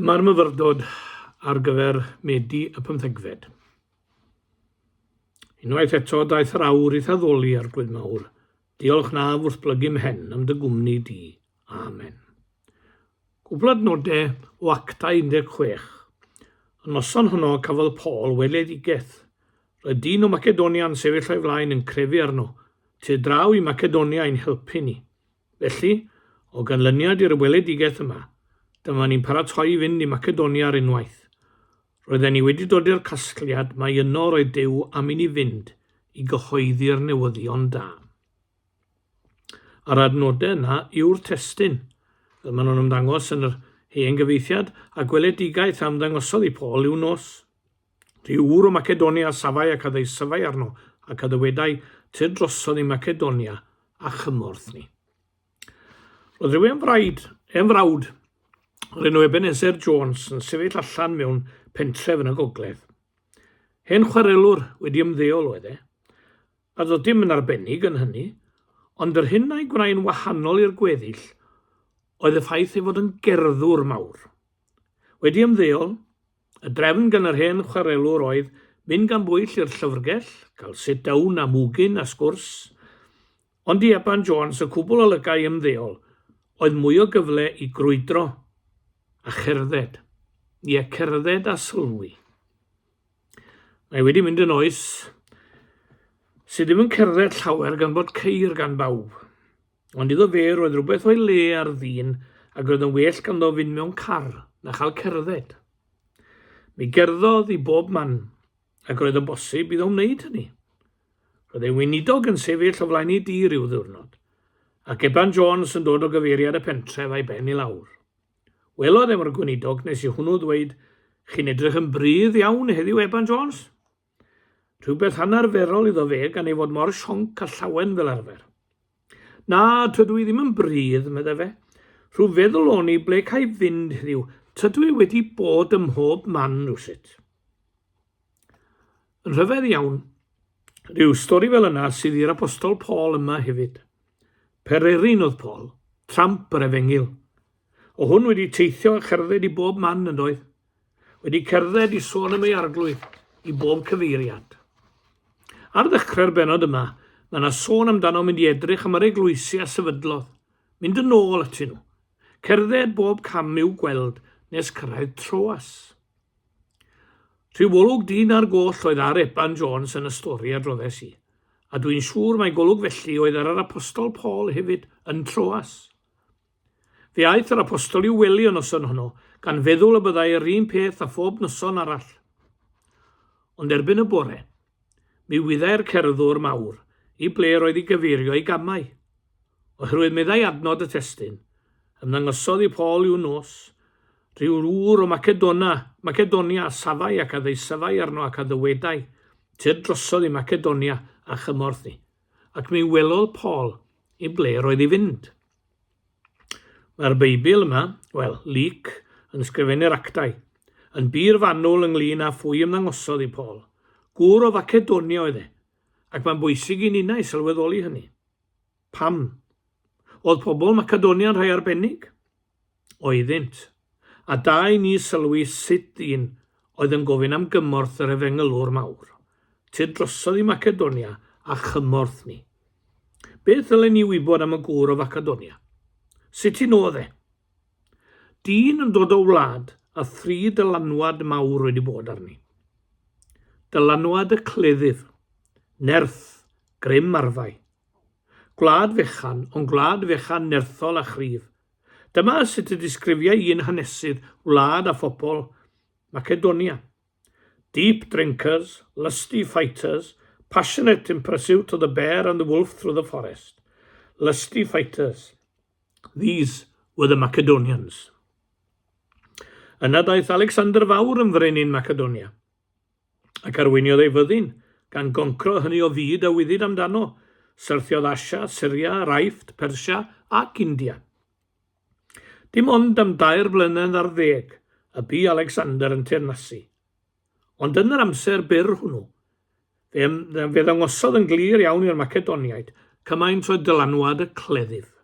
Dyma'r myfyrdod ar gyfer Medi y 15fed. Unwaith eto daeth yr awr i addoli ar Glwyd Mawr. Diolch na wrth blygu mhen am dy gwmni di. Amen. Cwbl adnodau o Actau 16. Yn noson honno cafodd Paul weledigaeth. Roedd dyn o Macedonia yn sefyll o'i flaen yn crefu arno, tu draw i Macedonia i'n helpu ni. Felly, o ganlyniad i'r weledigaeth yma, dyma ni'n paratoi i fynd i Macedonia ar unwaith. Roedden ni wedi dod i'r casgliad mae yno roedd Duw am i ni fynd i gyhoeddi'r newyddion da. Ar adnodau yna yw'r testun, fel maen nhw'n ymddangos yn yr hen gyfeithiad, a gweledigaeth am ddangosod i Paul yw nos. Rhyw o Macedonia safai ac addeu syfau arno ac addywedau tu drosodd i Macedonia a chymorth ni. Roedd rhywun frawd o'r enw Ebenezer Jones yn sefyll allan mewn pentref yn y gogledd. Hen chwarelwr wedi ymddeol oedd e, a doedd dim yn arbennig yn hynny, ond yr hyn a'i gwnaen wahanol i'r gweddill oedd y ffaith ei fod yn gerddwr mawr. Wedi ymddeol, y drefn gan yr hen chwarelwr oedd mynd gan bwyll i'r llyfrgell, cael sit-down a mwgyn a sgwrs, ond i Eban Jones y cwbl o lygau ymddeol oedd mwy o gyfle i grwydro a cherdded. Cerdded a sylwi. Mae wedi mynd yn oes sydd ddim yn cerdded llawer gan bod ceir gan bawb. Ond iddo fe roedd rhywbeth o'i le ar ddyn ac roedd yn well ganddo fynd mewn car na chael cerdded. Mi gerddodd i bob man ac roedd yn bosib iddo wneud hynny. Roedd ei weinidog yn sefyll o flaen ei dir i'w ddiwrnod, ac Eban Jones yn dod o gyfeiriad y pentref a'i ben i lawr. Welodd efo'r gweinidog nes i hwnnw ddweud, chi'n edrych yn brydd iawn heddiw Eban Jones? Rhywbeth hanarferol iddo fe gan ei fod mor sionc a llawen fel arfer. Na, tydw i ddim yn brydd, medda fe. Rhyw feddwl o'n i ble cael fynd heddiw, tydw i wedi bod ym mhob man rwsut. Yn rhyfedd iawn, rhyw stori fel yna sydd i'r apostol Paul yma hefyd. Pererin oedd Paul, tramp yr efengil. O hwn wedi teithio a cherdded i bob man yn doedd. Wedi cerdded i sôn am ei arglwydd i bob cyfeiriad. Ar ddechrau'r benod yma, mae yna sôn amdano mynd i edrych am yr eglwysi a sefydlodd, mynd yn ôl atyn nhw, cerdded bob cam i'w gweld nes cyrraedd Troas. Rhyw olwg dyn ar goll oedd ar Eban Jones yn y stori a droddes i, a dwi'n siŵr mae golwg felly oedd ar yr apostol Paul hefyd yn Troas. Fe aeth yr apostol i'w weli o noson honno, gan feddwl y byddai yr un peth a phob noson arall. Ond erbyn y bore, mi wyddai'r cerddwr mawr i ble roedd i gyfeirio ei gamau. Oherwydd meddai adnod y testun, ymddangosodd i Paul i'w nos, rhyw rŵr o Macedonia safai ac addeu syfau arno ac addywedau, tu'r drosodd i Macedonia a chymorth ni, ac mi welodd Paul i ble roedd i fynd. Mae'r Beibl yma, Luc, yn ysgrifennu'r Actau, yn bir fanwl ynglyn â phwy ymddangosodd i Paul. Gŵr o Macedonia oedd e, ac mae'n bwysig i nina i sylweddoli hynny. Pam? Oedd pobl Macedonia'n rhai arbennig? Oeddynt, a da i ni sylwi sut dyn oedd yn gofyn am gymorth yr efengylwr mawr. Tu drosodd i Macedonia a chymorth ni. Beth ddylen ni wybod am y gŵr o Macedonia? Sut un oedd e? Dyn yn dod o wlad a 3 dylanwad mawr wedi bod arni. Dylanwad y cleddyf, nerth, grym arfau. Gwlad fechan, ond gwlad fechan nerthol a chrif. Dyma sut y disgrifiau un hanesydd wlad a phobl Macedonia. Deep drinkers, lusty fighters, passionate in pursuit of the bear and the wolf through the forest. Lusty fighters. These were the Macedonians. Yna daeth Alexander Fawr yn frenin Macedonia, ac arweiniodd ei fyddin gan goncro hynny o fyd a wyddid amdano, syrthiodd Asia, Syria, Raifft, Persia ac India. Dim ond am 2 blynedd ar 10 y bu Alexander yn teyrnasu, ond yn yr amser byr hwnnw, fe ddangosodd yn glir iawn i'r Macedoniaid cymaint o dylanwad y cleddyf.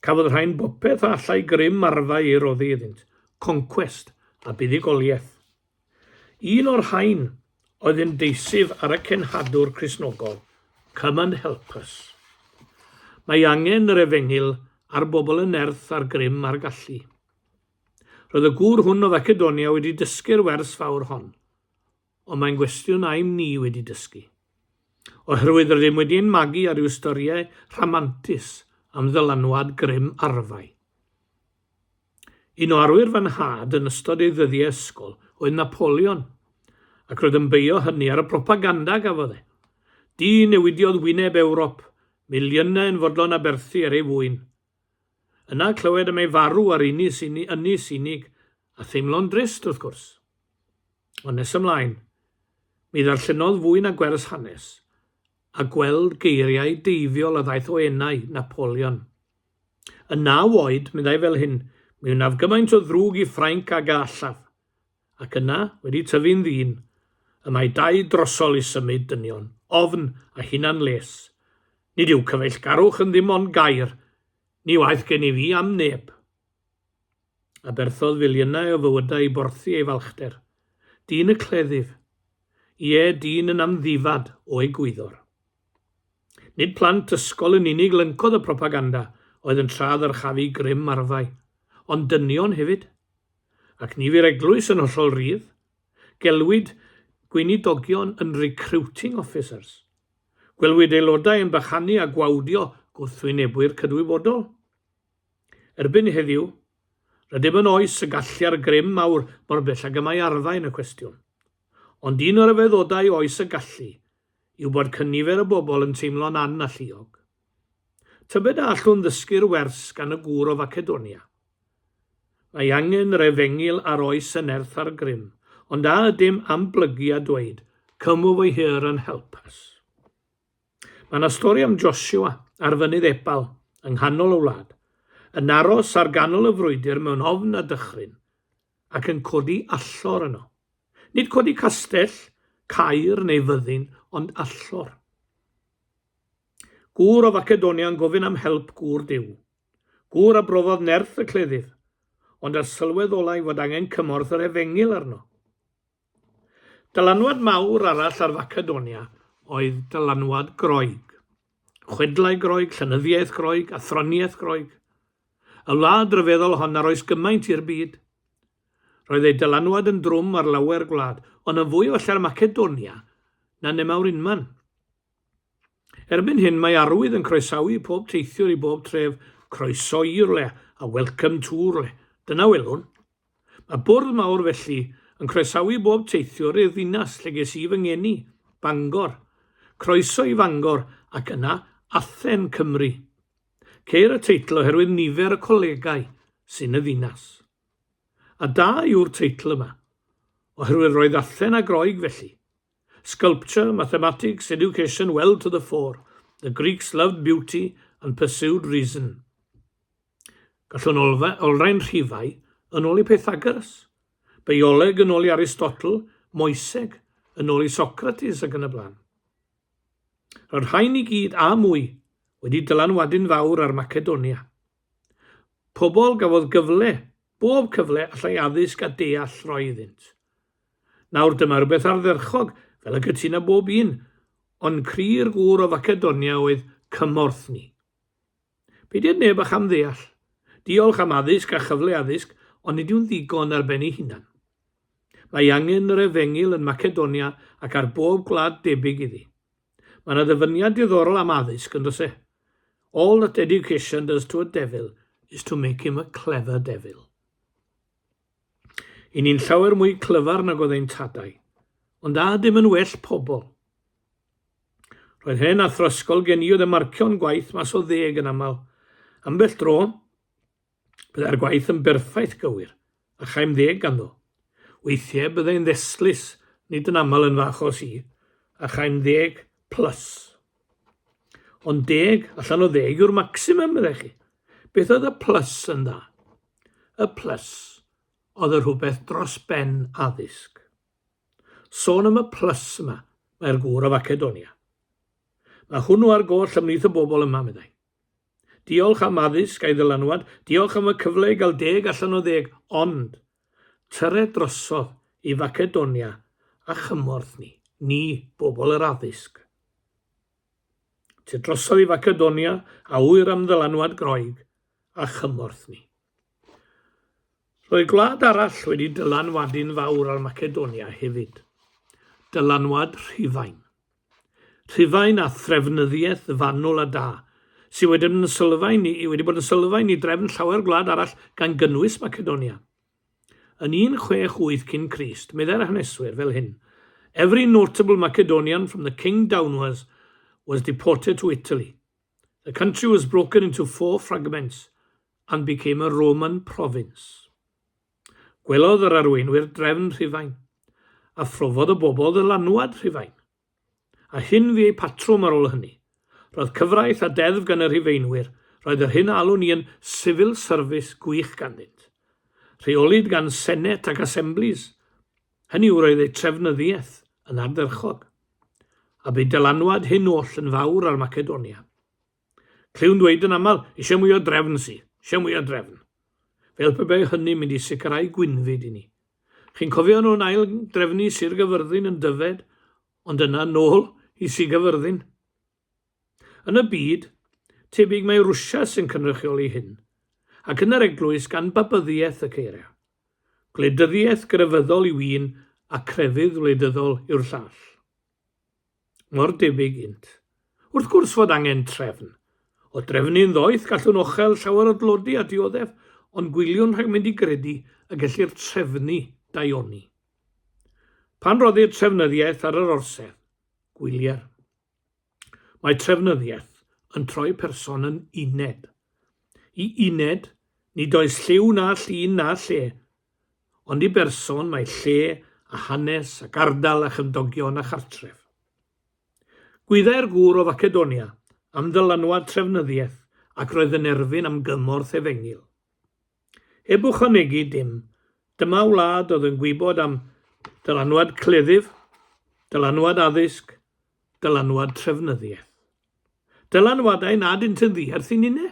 Cafodd rhain bopeth a allai grym arfau ei roddi iddynt, conquest a buddigoliaeth. Un o'r rhain oedd yn deisif ar y cenhadwr Cristnogol, come and help us. Mae angen yr efengil ar bobl yn nerth a'r grym a'r gallu. Roedd y gŵr hwn o Macedonia wedi dysgu'r wers fawr hon, ond mae'n gwestiwn aim ni wedi dysgu. Oherwydd rydym wedi enmagu ar yw storiau rhamantus am ddylanwad grym arfau. Un o arwyr fan had yn ystod ei ddyddiau ysgol oedd Napoleon, ac roedd yn beio hynny ar y propaganda gafodd e. Dyn newidiodd wyneb Ewrop, miliynau yn fodlon aberthu ar ei fwyn. Yna clywed am ei farw ar ynys unig, a theimlo'n drist wrth gwrs. Ond nes ymlaen, mi ddarllenodd fwy na gwers hanes, a gweld geiriau deifio a ddaeth o enau Napoleon. Yn 9 oed, meddai fel hyn, mi wnaf gymaint o ddrwg i Ffrainc ag allaf, ac yna wedi tyfu'n ddyn, y mae 2 drosol i symud dynion, ofn a hunan les. Nid yw cyfeillgarwch yn ddim ond gair, ni waith gen i fi am neb. A berthodd filiynau o fywydau i borthi ei falchder. Dyn y cleddif, ie dyn yn amddifad o egwyddor. Nid plant ysgol yn unig lyncodd y propaganda oedd yn tradd yr chafu grym arfau, ond dynion hefyd. Ac nifer eglwys yn hollol rydd, gelwyd gweinidogion yn recruiting officers. Gwelwyd aelodau yn bychanu a gwawdio gwrthwynebwyr cydwybodol. Erbyn heddiw, rydym yn oes y gallu'r grym mawr mor bellach y mae arfau yn y cwestiwn. Ond un o'r yfeddodau oes y gallu yw bod cynifer y bobl yn teimlo'n annalluog. Tybed a allwn ddysgu'r wers gan y gŵr o Macedonia. Mae angen yr efengil ar oes y nerth a'r grym, ond a ydym amblygu a dweud, come over here and help us. Mae yna stori am Joshua ar fynydd Ebal yng nghanol y wlad, yn aros ar ganol y frwydr mewn ofn a dychryn, ac yn codi allor yno. Nid codi castell, cair neu fyddin, ond allor. Gŵr o Macedonia yn gofyn am help gŵr Duw. Gŵr a brofodd nerth y cleddyf, ond ar sylwedd olau fod angen cymorth yr efengil arno. Dylanwad mawr arall ar Macedonia oedd dylanwad groeg. Chwedlau groeg, llenyddiaeth groeg, athroniaeth groeg. Y wlad ryfeddol hon ar oes gymaint i'r byd. Roedd ei dylanwad yn drwm ar lawer gwlad, ond yn fwy o alla'r Macedonia na nemawr unman. Erbyn hyn mae arwydd yn croesawu pob teithiwr i bob tref, croeso i'r le a welcome to'r le. Dyna welwn. Mae bwrdd mawr felly yn croesawu bob teithiwr i'r ddinas lle ges i fy ngeni, Bangor. Croeso i Fangor ac yna Athen Cymru. Ceir y teitl oherwydd nifer y colegau sy'n y ddinas. A da yw'r teitl yma, oherwydd roedd Athen a groeg felly. Sculpture, mathematics, education well to the fore. The Greeks loved beauty and pursued reason. Gallwn olrhain rhifau yn ôl i Pythagoras, Bioleg yn ôl i Aristotle, Moeseg yn ôl i Socrates ac yn y blaen. Roedd rhain i gyd a mwy wedi dylanwadu'n fawr ar Macedonia. Pobl gafodd gyfle, bob cyfle allai addysg a deall roi iddynt. Nawr dyma rhywbeth ardderchog fel y gytuna bob un, ond cri'r gŵr o Macedonia oedd cymorth ni. Peidiad neb a'ch am ddeall. Diolch am addysg a chyfle addysg, ond nid yw'n ddigon ar ben ei hunan. Mae angen yr efengil yn Macedonia ac ar bob gwlad debyg iddi. Mae yna ddyfyniad diddorol am addysg yn dod e. All that education does to a devil is to make him a clever devil. I ni'n llawer mwy clyfar nag oedd ein tadau, ond a dim yn well pobl. Roedd hen athrysgol gen i oedd y marcio'n gwaith mas o 10 yn aml. Ambell dro, byddai'r gwaith yn berffaith gywir, a chaim 10 ganddo. Weithiau byddai'n ddeslis, nid yn aml yn fach o si, a chaim 10 plus. Ond 10 allan o 10 yw'r maximum ydych chi. Beth oedd y plus yn dda? Y plus oedd y rhywbeth dros ben addysg. Sôn am y plus yma, mae'r gŵr o Macedonia. Mae hwnnw ar goll ymlith y bobl yma, meddai. Diolch am addysg a'i ddylanwad, diolch am y cyfle i gael 10 allan o 10, ond tyred drosodd i Macedonia a chymorth ni bobl yr addysg. Ty drosodd i Macedonia a wyr am ddylanwad Groeg a chymorth ni. Roedd gwlad arall wedi dylanwadu'n fawr ar Macedonia hefyd. Dylanwad Rhufain. Rhufain a threfnyddiaeth fanwl a da, sydd wedi bod yn sylfaen i drefn llawer gwlad arall gan gynnwys Macedonia. Yn 168 cyn Crist, medde'r haneswyr fel hyn, every notable Macedonian from the king downwards was deported to Italy. The country was broken into 4 fragments and became a Roman province. Gwelodd yr arweinwyr drefn Rhufain, a phrofodd y bobl ddylanwad Rhufain. A hyn fi ei patrwm ar ôl hynny. Roedd cyfraith a deddf gan y Rhufeinwyr, roedd yr hyn alw ni yn civil service gwych ganddynt. Rheolid gan Senet ac Assemblies. Hynny yw roedd ei trefnyddiaeth yn ardderchog. A bu dylanwad hyn oll yn fawr ar Macedonia. Clyw'n dweud yn aml, eisiau mwy o drefn eisiau mwy o drefn. Fel pe bai hynny mynd i sicrhau gwynfyd i ni. Chi'n cofio nhw'n ail drefnu Sir Gyfyrddin yn Dyfed, ond yna nôl i Sir Gyfyrddin. Yn y byd, tebyg mae Rwsia sy'n cynrychioli hyn, ac yn yr eglwys gan babyddiaeth y ceiria. Gwleidyddiaeth grefyddol yw un a crefydd wleidyddol yw'r llall. Mor debyg ynt. Wrth gwrs fod angen trefn. O drefnu'n ddoeth gallwn ochel llawer o dlodi a dioddef, ond gwylio'n rhag mynd i gredu y gellir trefnu daioni. Pan roddi'r trefnyddiaeth ar yr orsedd, gwylier. Mae trefnyddiaeth yn troi person yn uned. I uned, nid oes lliw na llun na lle, ond i berson mae lle a hanes ac ardal a chymdogion a chartref. Gwyddai'r gŵr o Macedonia am ddylanwad trefnyddiaeth ac roedd yn erbyn am gymorth efengil. Heb ychwanegu dim, dyma wlad oedd yn gwybod am dylanwad cleddyf, dylanwad addysg, dylanwad trefnyddiaeth. Dylanwadau nad ynt yn ddiherth i'n unne.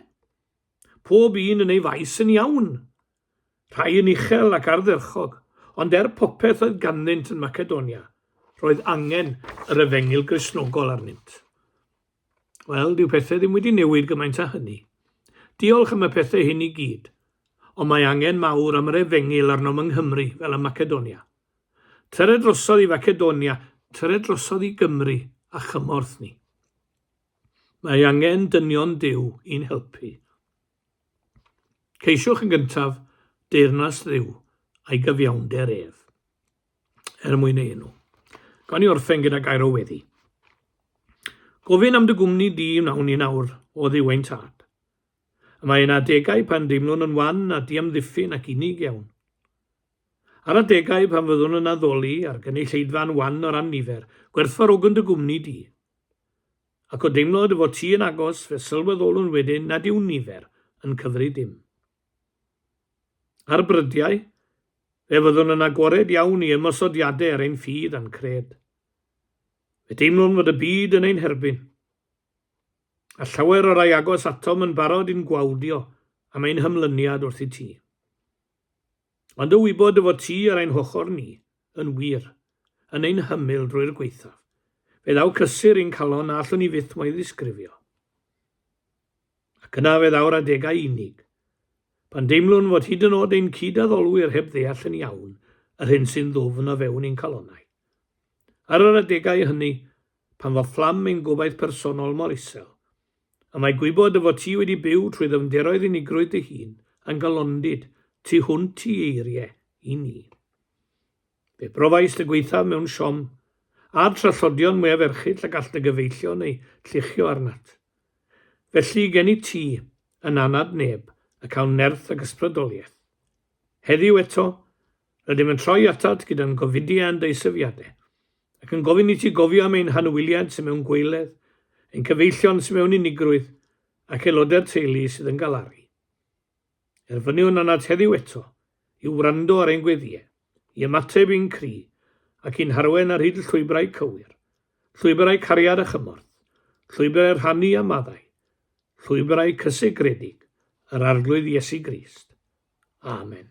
Pob un yn ei faes yn iawn. Rhai yn uchel ac ardderchog, ond popeth oedd ganddynt yn Macedonia, roedd angen yr efengil Gristnogol arnynt. Wel, dyw pethau ddim wedi newid gymaint â hynny. Diolch am y pethau hyn i gyd, ond mae angen mawr am yr efengil arnom yng Nghymru fel y Macedonia. Tyred drosodd i Macedonia, tyred drosodd i Gymru a chymorth ni. Mae angen dynion Duw i'n helpu. Ceisiwch yn gyntaf deyrnas Dduw a'i gyfiawnder ef. Mwyn ei enw. Gawn ni orffen gyda gair o weddi. Gofyn am dy gwmni di wnawn ni nawr o ddiwein tad. A mae yna adegau pan deimlwn yn wan a diamddiffyn ac unig iawn. Ar adegau pan fyddwn yn addoli ar gynulleidfa'n wan o ran nifer, gwerthfawrogon dy gwmni di. Ac o deimlod fod ti yn agos fe sylweddolwn wedyn nad yw nifer yn cyfri dim. Ar brydiau, fe fyddwn yn agored iawn i ymosodiadau ar ein ffydd a'n cred. Fe deimlwn fod y byd yn ein herbyn. A llawer o rai agos atom yn barod i'n gwawdio am ein hymlyniad wrth i ti. Ond y wybod y fod ti ar ein hochor ni yn wir, yn ein hymyl drwy'r gweithaf. Fe ddaw cysur i'n calon a allwn ni fyth mo'i ddisgrifio. Ac yna fe ddaw'r adegau unig, pan deimlwn fod hyd yn oed ein cyd-addolwyr heb ddeall yn iawn yr hyn sy'n ddwfn o fewn i'n calonau. Ar yr adegau hynny, pan fod fflam ein gobaith personol mor isel, a mae gwybod y fod ti wedi byw trwy ddyfnderoedd unigrwydd dy hun yn galondid tu hwnt i eiriau i ni. Fe brofais dy gweithaf mewn siom, a trallodion mwyaf erchyll a gall dy gyfeillio neu lluchio arnat. Felly gen i ti yn anad neb ac awn nerth ac ysbrydoliaeth. Heddiw eto, rydym yn troi atat gyda'n gofidiau yn deisyfiadau, ac yn gofyn i ti gofio am ein hanwyliad sy'n mewn gweiledd, ein cyfeillion sy'n mewn unigrwydd ac aelodau'r teulu sydd yn galaru. Erfyniwn anad heddiw eto i wrando ar ein gweddiau, i ymateb i'n cri ac i'n harwen ar hyd y llwybrau cywir, llwybrau cariad a chymorth, llwybrau rhannu a maddau, llwybrau cysegredig, yr arglwydd Iesu Grist. Amen.